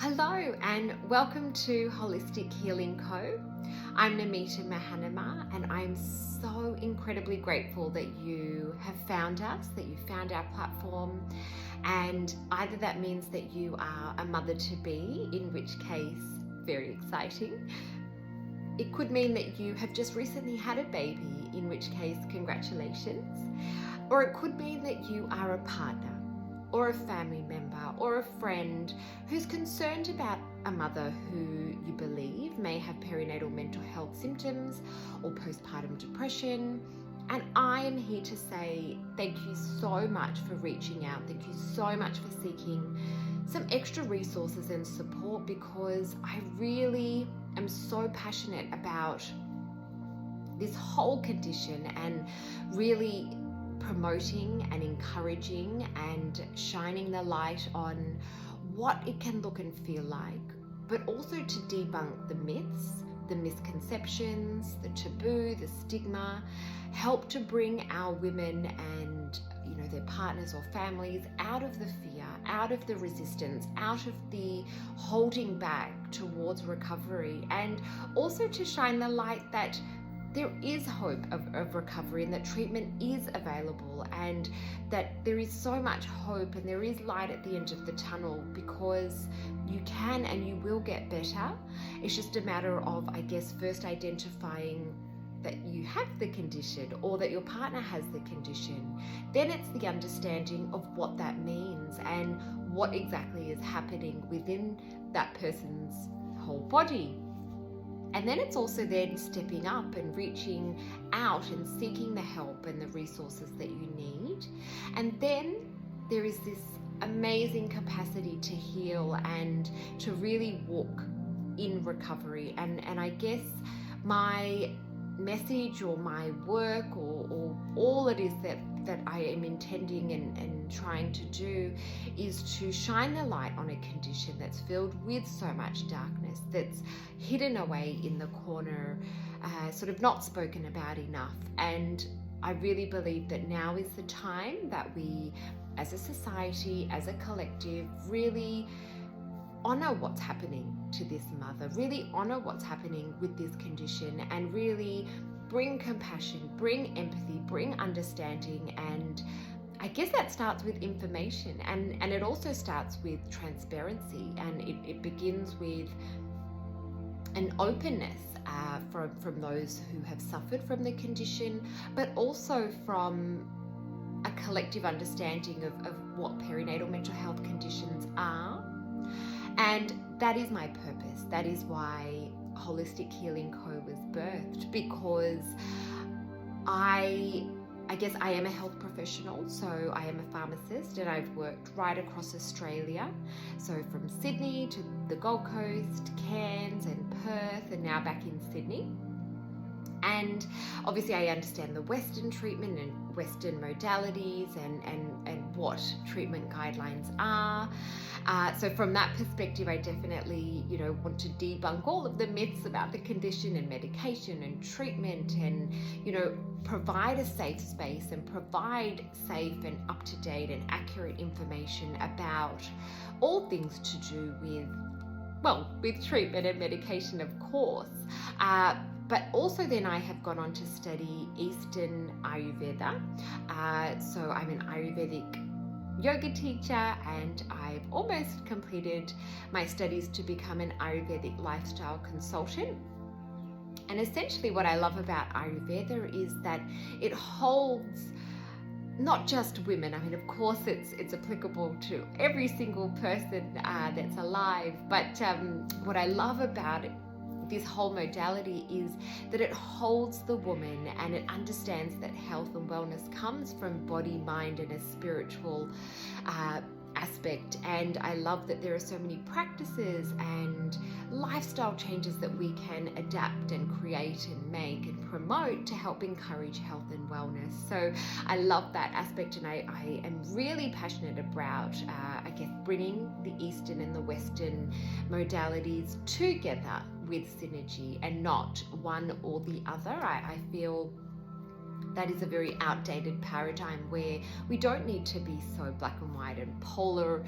Hello and welcome to Whole-istic Healing Co. I'm Namita Mahanama and I'm so incredibly grateful that you have found us, that you found our platform, and either that means that you are a mother-to-be, in which case, very exciting. It could mean that you have just recently had a baby, in which case, congratulations. Or it could mean that you are a partner, or a family member, or a friend who's concerned about a mother who you believe may have perinatal mental health symptoms or postpartum depression. And I am here to say thank you so much for reaching out. Thank you so much for seeking some extra resources and support, because I really am so passionate about this whole condition and really promoting and encouraging and shining the light on what it can look and feel like, but also to debunk the myths, the misconceptions, the taboo, the stigma, help to bring our women and their partners or families out of the fear, out of the resistance, out of the holding back towards recovery, and also to shine the light that there is hope of recovery and that treatment is available, and that there is so much hope and there is light at the end of the tunnel, because you can and you will get better. It's just a matter of, I guess, first identifying that you have the condition or that your partner has the condition. Then it's the understanding of what that means and what exactly is happening within that person's whole body. And then it's also then stepping up and reaching out and seeking the help and the resources that you need. And then there is this amazing capacity to heal and to really walk in recovery. And I guess my message or my work or all it is that I am intending and trying to do is to shine the light on a condition that's filled with so much darkness, that's hidden away in the corner, sort of not spoken about enough. And I really believe that now is the time that we, as a society, as a collective, really honor what's happening to this mother, really honor what's happening with this condition, and really bring compassion, bring empathy, bring understanding. And I guess that starts with information, and it also starts with transparency, and it begins with an openness from those who have suffered from the condition, but also from a collective understanding of what perinatal mental health conditions are. And that is my purpose. That is why Whole-istic Healing Co was birthed, because I guess I am a health professional, so I am a pharmacist, and I've worked right across Australia. So from Sydney to the Gold Coast, Cairns and Perth, and now back in Sydney. And obviously I understand the Western treatment and Western modalities and what treatment guidelines are. So from that perspective, I definitely, want to debunk all of the myths about the condition and medication and treatment, and, provide a safe space and provide safe and up-to-date and accurate information about all things to do with treatment and medication, of course. But also then I have gone on to study Eastern Ayurveda. So I'm an Ayurvedic yoga teacher, and I've almost completed my studies to become an Ayurvedic lifestyle consultant. And essentially what I love about Ayurveda is that it holds not just women. I mean, of course, it's applicable to every single person that's alive. But what I love about this whole modality is that it holds the woman, and it understands that health and wellness comes from body, mind, and a spiritual aspect. And I love that there are so many practices and lifestyle changes that we can adapt and create and make and promote to help encourage health and wellness. So I love that aspect, and I am really passionate about I guess bringing the Eastern and the Western modalities together with synergy, and not one or the other. I feel that is a very outdated paradigm where we don't need to be so black and white and polar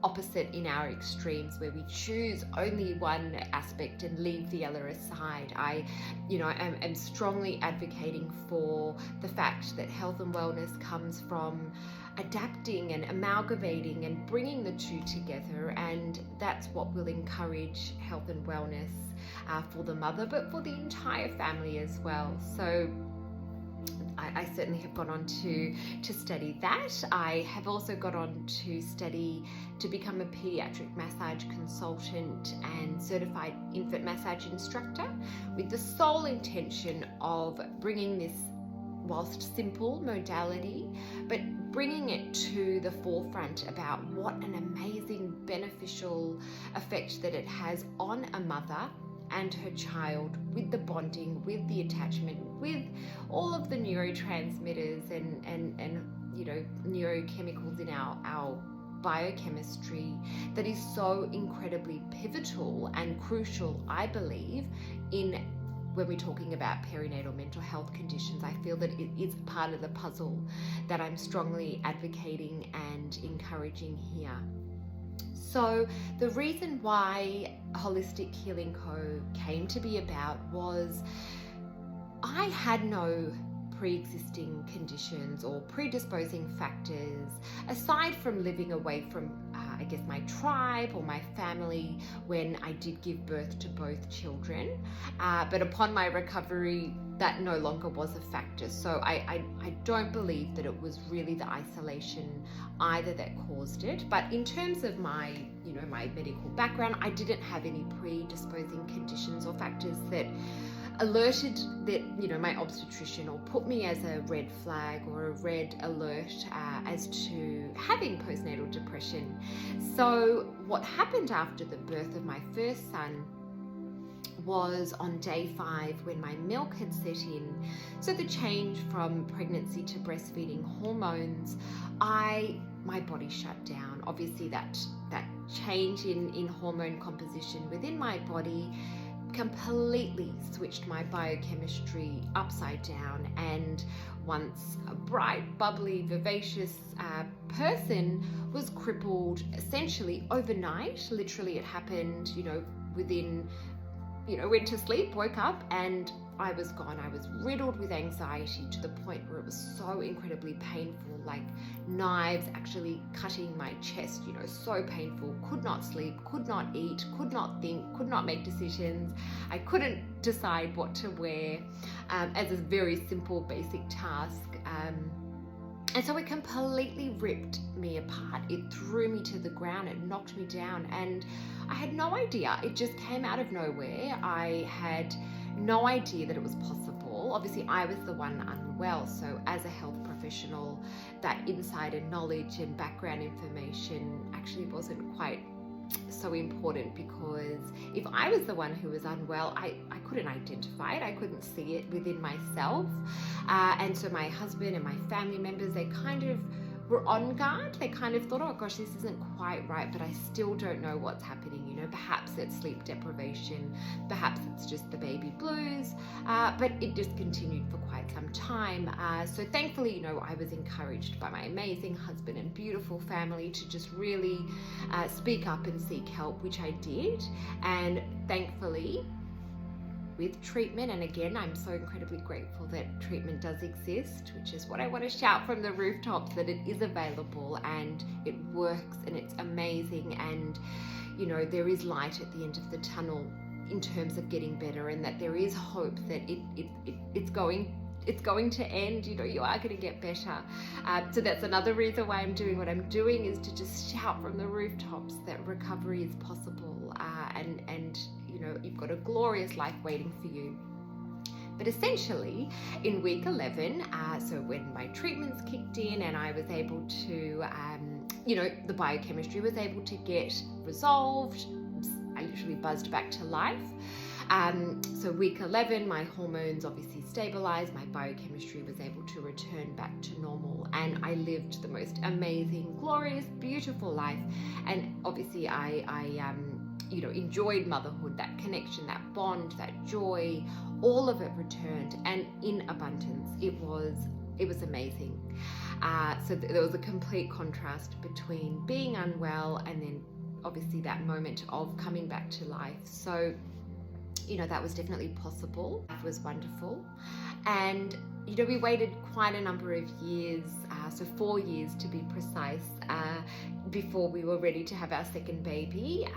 opposite in our extremes, where we choose only one aspect and leave the other aside. I am strongly advocating for the fact that health and wellness comes from adapting and amalgamating and bringing the two together, and that's what will encourage health and wellness for the mother, but for the entire family as well. So I certainly have gone on to study that. I have also got on to study to become a pediatric massage consultant and certified infant massage instructor, with the sole intention of bringing this, whilst simple modality, but bringing it to the forefront about what an amazing beneficial effect that it has on a mother and her child, with the bonding, with the attachment, with all of the neurotransmitters and neurochemicals in our biochemistry, that is so incredibly pivotal and crucial, I believe, in when we're talking about perinatal mental health conditions. I feel that it is part of the puzzle that I'm strongly advocating and encouraging here. So the reason why Whole-istic Healing Co came to be about was I had no pre-existing conditions or predisposing factors, aside from living away from my tribe or my family when I did give birth to both children, but upon my recovery that no longer was a factor. So I don't believe that it was really the isolation either that caused it. But in terms of my medical background, I didn't have any predisposing conditions or factors that alerted that my obstetrician, or put me as a red flag or a red alert as to having postnatal depression. So what happened after the birth of my first son was on day 5, when my milk had set in. So the change from pregnancy to breastfeeding hormones, my body shut down. Obviously that change in hormone composition within my body completely switched my biochemistry upside down, and once a bright, bubbly, vivacious person was crippled essentially overnight. Literally, it happened, within, went to sleep, woke up, and I was gone. I was riddled with anxiety to the point where it was so incredibly painful, like knives actually cutting my chest, so painful. Could not sleep, could not eat, could not think, could not make decisions. I couldn't decide what to wear as a very simple, basic task. And so it completely ripped me apart. It threw me to the ground. It knocked me down. And I had no idea. It just came out of nowhere. I had no idea that it was possible. Obviously, I was the one unwell. So as a health professional, that insider knowledge and background information actually wasn't quite so important, because if I was the one who was unwell, I couldn't identify it. I couldn't see it within myself. And so my husband and my family members, they kind of were on guard. They kind of thought, oh gosh, this isn't quite right, but I still don't know what's happening. Perhaps it's sleep deprivation, perhaps it's just the baby blues, but it just continued for quite some time. So thankfully, I was encouraged by my amazing husband and beautiful family to just really speak up and seek help, which I did. And thankfully, with treatment, and again, I'm so incredibly grateful that treatment does exist, which is what I want to shout from the rooftops, that it is available and it works and it's amazing, and there is light at the end of the tunnel in terms of getting better, and that there is hope that it's going to end. You are going to get better. So that's another reason why I'm doing what I'm doing, is to just shout from the rooftops that recovery is possible, and you've got a glorious life waiting for you. But essentially, in week 11, so when my treatments kicked in and I was able to, the biochemistry was able to get resolved, I literally buzzed back to life. So week 11, my hormones obviously stabilized, my biochemistry was able to return back to normal, and I lived the most amazing, glorious, beautiful life. And obviously I enjoyed motherhood, that connection, that bond, that joy, all of it returned, and in abundance. It was it was amazing. So there was a complete contrast between being unwell and then obviously that moment of coming back to life. So, you know, that was definitely possible. It was wonderful. And, you know, we waited quite a number of years, so 4 years to be precise, before we were ready to have our second baby.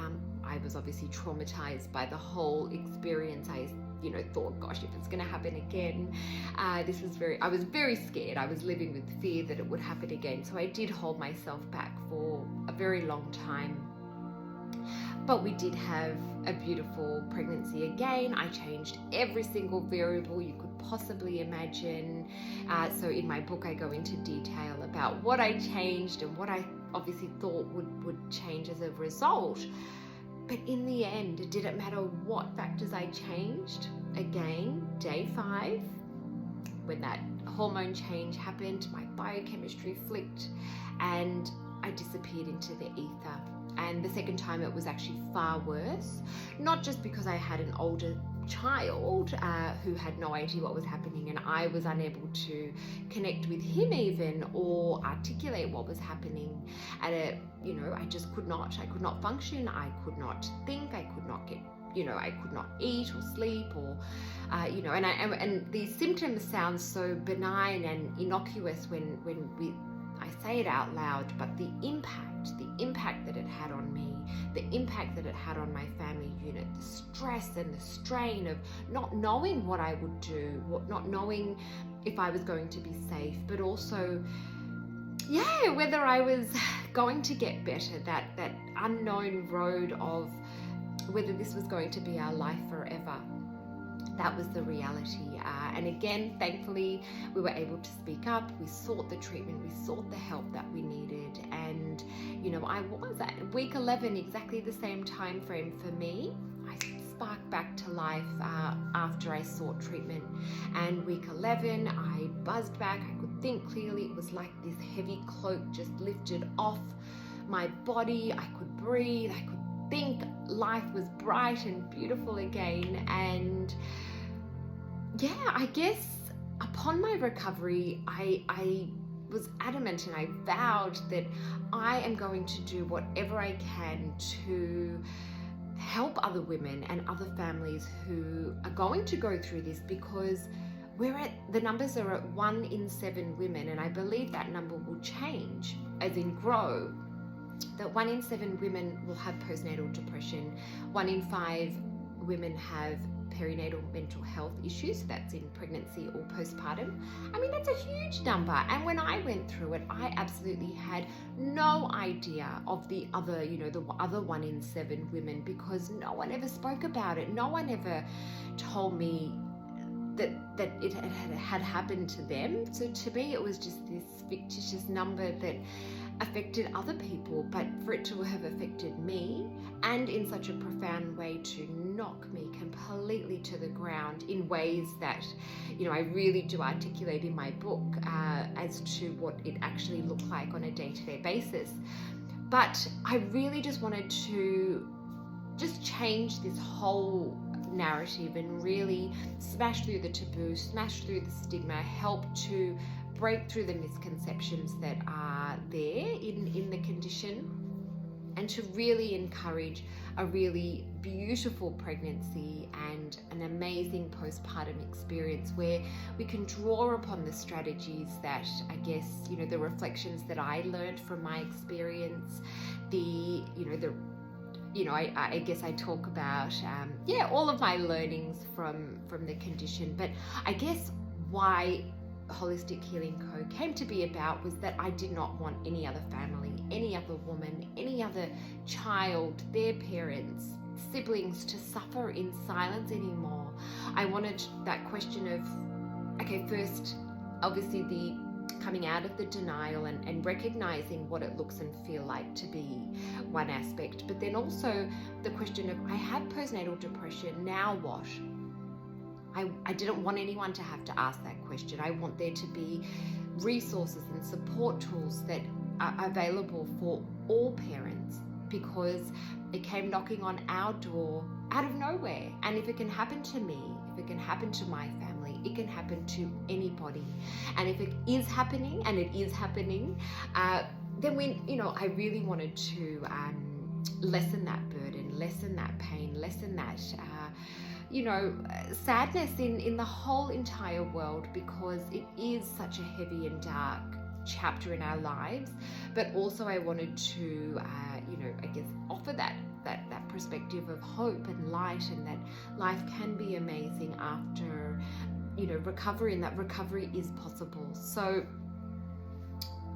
I was obviously traumatized by the whole experience. I, you know, thought, gosh, if it's going to happen again, I was very scared. I was living with fear that it would happen again. So I did hold myself back for a very long time. But we did have a beautiful pregnancy again. I changed every single variable you could possibly imagine. So in my book, I go into detail about what I changed and what I obviously thought would change as a result. But in the end, it didn't matter what factors I changed. Again, day 5, when that hormone change happened, my biochemistry flicked and I disappeared into the ether. And the second time it was actually far worse, not just because I had an older child who had no idea what was happening and I was unable to connect with him even or articulate what was happening. You know, I could not function, I could not think, I could not get, you know, I could not eat or sleep or, you know, and these symptoms sound so benign and innocuous when I say it out loud, but the impact that it had on me, the impact that it had on my family unit, the stress and the strain of not knowing what I would do, not knowing if I was going to be safe, but also, yeah, whether I was going to get better, that unknown road of whether this was going to be our life forever. That was the reality. And again, thankfully, we were able to speak up. We sought the treatment. We sought the help that we needed. And, you know, I was at week 11, exactly the same time frame for me. I sparked back to life after I sought treatment. And week 11, I buzzed back. I could think clearly. It was like this heavy cloak just lifted off my body. I could breathe. I could think. Life was bright and beautiful again. And yeah, I guess upon my recovery, I was adamant and I vowed that I am going to do whatever I can to help other women and other families who are going to go through this, because the numbers are at 1 in 7 women, and I believe that number will change, as in grow. That 1 in 7 women will have postnatal depression, 1 in 5 women have perinatal mental health issues, so that's in pregnancy or postpartum. I mean, that's a huge number. And when I went through it, I absolutely had no idea of the other, you know, the other 1 in 7 women, because no one ever spoke about it. No one ever told me that it had happened to them. So to me, it was just this fictitious number that affected other people, but for it to have affected me and in such a profound way to knock me completely to the ground in ways that, you know, I really do articulate in my book as to what it actually looked like on a day-to-day basis. But I really just wanted to just change this whole narrative and really smash through the taboo, smash through the stigma, help to break through the misconceptions that are there in the condition, and to really encourage a really beautiful pregnancy and an amazing postpartum experience where we can draw upon the strategies that, I guess, you know, the reflections that I learned from my experience, I guess I talk about, all of my learnings from the condition. But I guess why Whole-istic Healing Co came to be about was that I did not want any other family, any other woman, any other child, their parents, siblings to suffer in silence anymore. I wanted that question of, okay, first, obviously the coming out of the denial and recognizing what it looks and feel like to be one aspect, but then also the question of, I have postnatal depression, now what? I didn't want anyone to have to ask that question. I want there to be resources and support tools that are available for all parents, because it came knocking on our door out of nowhere. And if it can happen to me, if it can happen to my family, happening, it can happen to anybody. And if it is happening, and it is happening, then I really wanted to lessen that burden, lessen that pain, lessen that sadness in the whole entire world, because it is such a heavy and dark chapter in our lives. But also I wanted to I guess offer that perspective of hope and light, and that life can be amazing after recovery, and that recovery is possible. So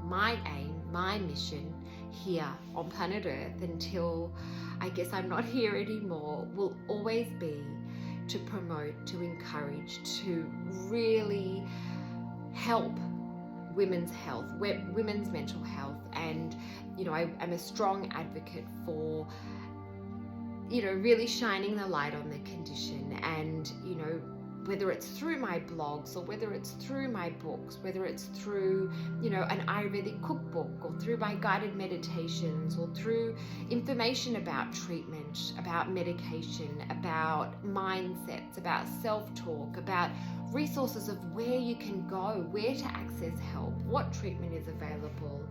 my aim, my mission here on planet Earth, until I guess I'm not here anymore, will always be to promote, to encourage, to really help women's health, women's mental health. And I'm a strong advocate for really shining the light on the condition. And whether it's through my blogs, or whether it's through my books, whether it's through an Ayurvedic cookbook, or through my guided meditations, or through information about treatment, about medication, about mindsets, about self-talk, about resources of where you can go, where to access help, what treatment is available,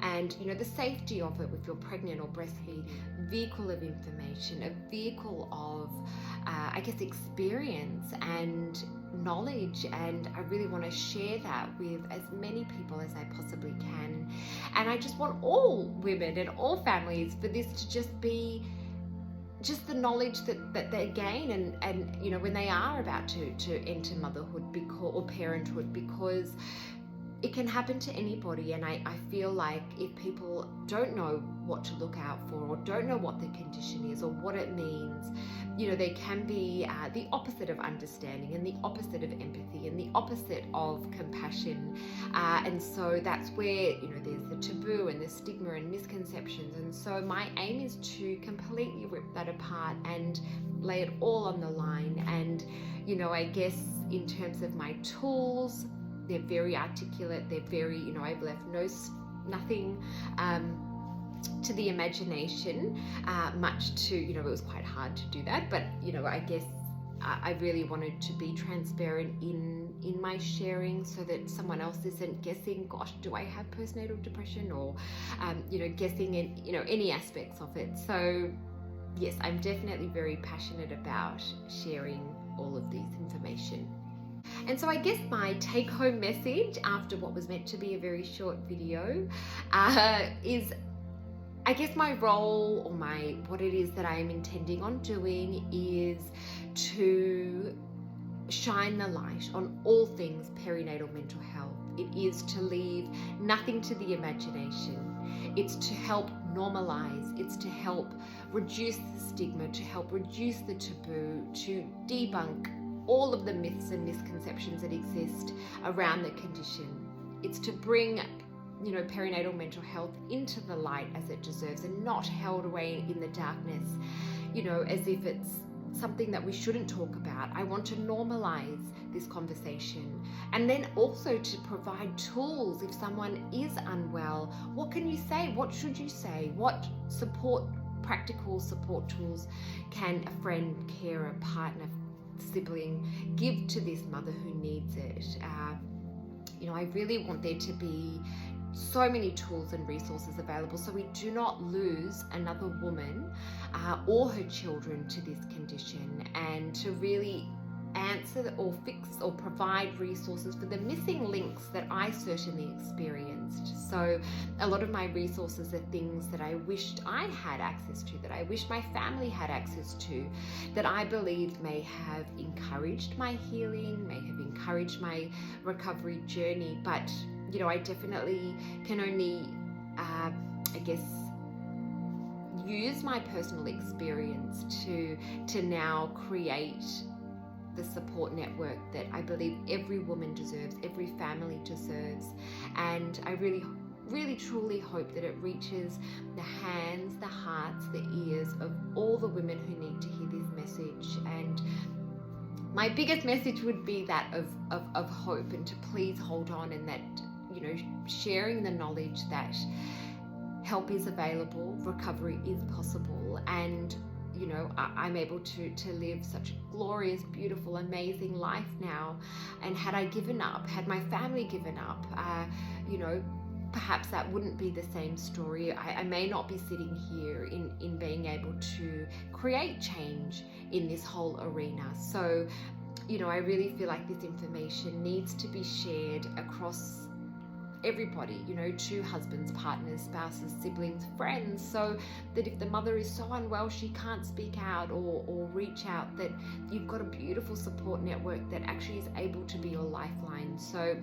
and the safety of it if you're pregnant or breastfeed. Vehicle of information, a vehicle of I guess experience and knowledge, and I really want to share that with as many people as I possibly can. And I just want all women and all families for this to just be the knowledge that they gain, and when they are about to enter motherhood or parenthood, because it can happen to anybody. And I feel like if people don't know what to look out for, or don't know what the condition is, or what it means, they can be the opposite of understanding, and the opposite of empathy, and the opposite of compassion. And so that's where there's the taboo and the stigma and misconceptions. And so my aim is to completely rip that apart and lay it all on the line. And I guess in terms of my tools, they're very articulate. They're very, I've left nothing to the imagination, much to, it was quite hard to do that. But, I guess I really wanted to be transparent in my sharing, so that someone else isn't guessing, gosh, do I have postnatal depression, or, guessing in, any aspects of it. So yes, I'm definitely very passionate about sharing all of this information. And so I guess my take-home message after what was meant to be a very short video is, I guess my role, or what it is that I am intending on doing, is to shine the light on all things perinatal mental health. It is to leave nothing to the imagination. It's to help normalize. It's to help reduce the stigma, to help reduce the taboo, to debunk all of the myths and misconceptions that exist around the condition. It's to bring perinatal mental health into the light as it deserves, and not held away in the darkness, as if it's something that we shouldn't talk about. I want to normalize this conversation, and then also to provide tools if someone is unwell. What can you say? What should you say? What practical support tools can a friend, carer, partner, sibling give to this mother who needs it? I really want there to be so many tools and resources available, so we do not lose another woman or her children to this condition, and to really answer or fix or provide resources for the missing links that I certainly experienced. So a lot of my resources are things that I wished I had access to, that I wish my family had access to, that I believe may have encouraged my healing, may have encouraged my recovery journey. But I definitely can only I guess use my personal experience to now create the support network that I believe every woman deserves, every family deserves. And I really, really truly hope that it reaches the hands, the hearts, the ears of all the women who need to hear this message. And my biggest message would be that of hope, and to please hold on, and that sharing the knowledge that help is available, recovery is possible, and I'm able to live such a glorious, beautiful, amazing life now. And had I given up, had my family given up, perhaps that wouldn't be the same story. I may not be sitting here in being able to create change in this whole arena. So, I really feel like this information needs to be shared across everybody, to husbands, partners, spouses, siblings, friends, so that if the mother is so unwell she can't speak out or reach out, that you've got a beautiful support network that actually is able to be your lifeline. So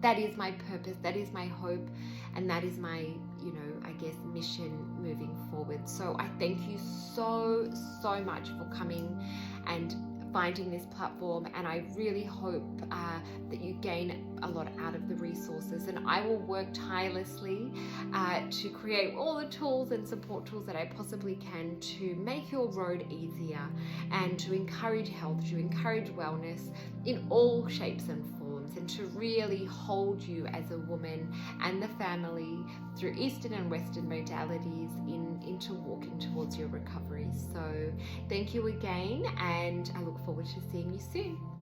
that is my purpose, that is my hope, and that is my, mission moving forward. So I thank you so much for coming and finding this platform, and I really hope that you gain a lot out of the resources, and I will work tirelessly to create all the tools and support tools that I possibly can to make your road easier and to encourage health, to encourage wellness in all shapes and forms, and to really hold you as a woman and the family through Eastern and Western modalities into walking towards your recovery. So thank you again, and I look forward to seeing you soon.